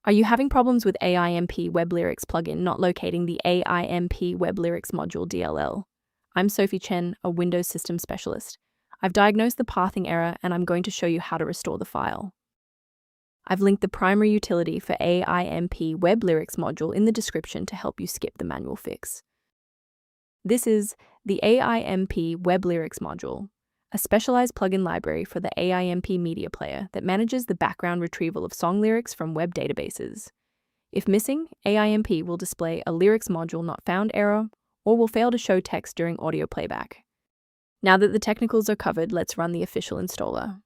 Are you having problems with AIMP WebLyrics Plugin not locating the AIMP WebLyrics module DLL? I'm Sophie Chen, a Windows System Specialist. I've diagnosed the pathing error and I'm going to show you how to restore the file. I've linked the primary utility for AIMP WebLyrics module in the description to help you skip the manual fix. This is the AIMP WebLyrics module, a specialized plugin library for the AIMP media player that manages the background retrieval of song lyrics from web databases. If missing, AIMP will display a lyrics module not found error or will fail to show text during audio playback. Now that the technicals are covered, let's run the official installer.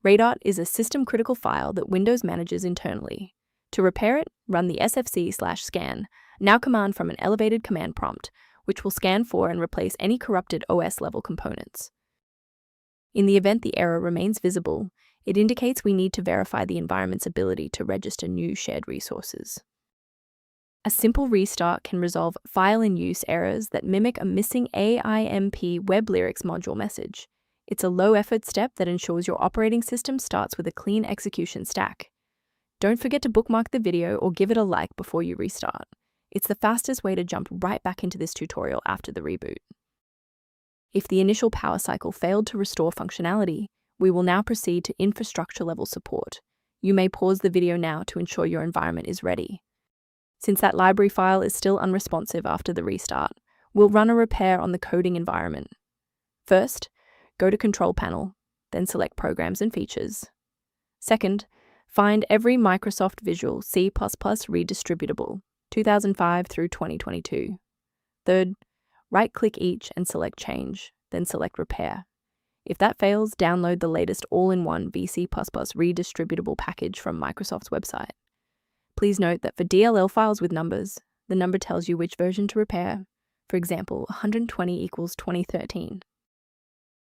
Reboot is a system-critical file that Windows manages internally. To repair it, run the sfc/scan, now command from an elevated command prompt, which will scan for and replace any corrupted OS-level components. In the event the error remains visible, it indicates we need to verify the environment's ability to register new shared resources. A simple restart can resolve file-in-use errors that mimic a missing AIMP WebLyrics module message. It's a low-effort step that ensures your operating system starts with a clean execution stack. Don't forget to bookmark the video or give it a like before you restart. It's the fastest way to jump right back into this tutorial after the reboot. If the initial power cycle failed to restore functionality, we will now proceed to infrastructure-level support. You may pause the video now to ensure your environment is ready. Since that library file is still unresponsive after the restart, we'll run a repair on the coding environment. First, go to Control Panel, then select Programs and Features. Second, find every Microsoft Visual C++ redistributable, 2005 through 2022. Third, right-click each and select Change, then select Repair. If that fails, download the latest all-in-one VC++ redistributable package from Microsoft's website. Please note that for DLL files with numbers, the number tells you which version to repair. For example, 120 equals 2013.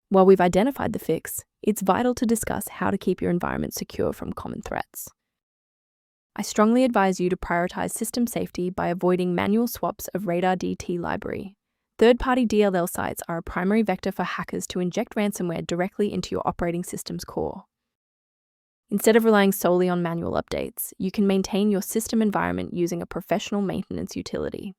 While we've identified the fix, it's vital to discuss how to keep your environment secure from common threats. I strongly advise you to prioritize system safety by avoiding manual swaps of RadarDT library. Third-party DLL sites are a primary vector for hackers to inject ransomware directly into your operating system's core. Instead of relying solely on manual updates, you can maintain your system environment using a professional maintenance utility.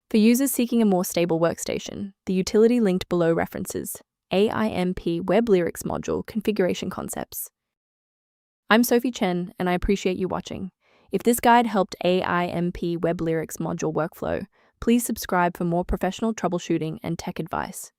For users seeking a more stable workstation, the utility linked below references AIMP WebLyrics module configuration concepts. I'm Sophie Chen, and I appreciate you watching. If this guide helped AIMP WebLyrics module workflow, please subscribe for more professional troubleshooting and tech advice.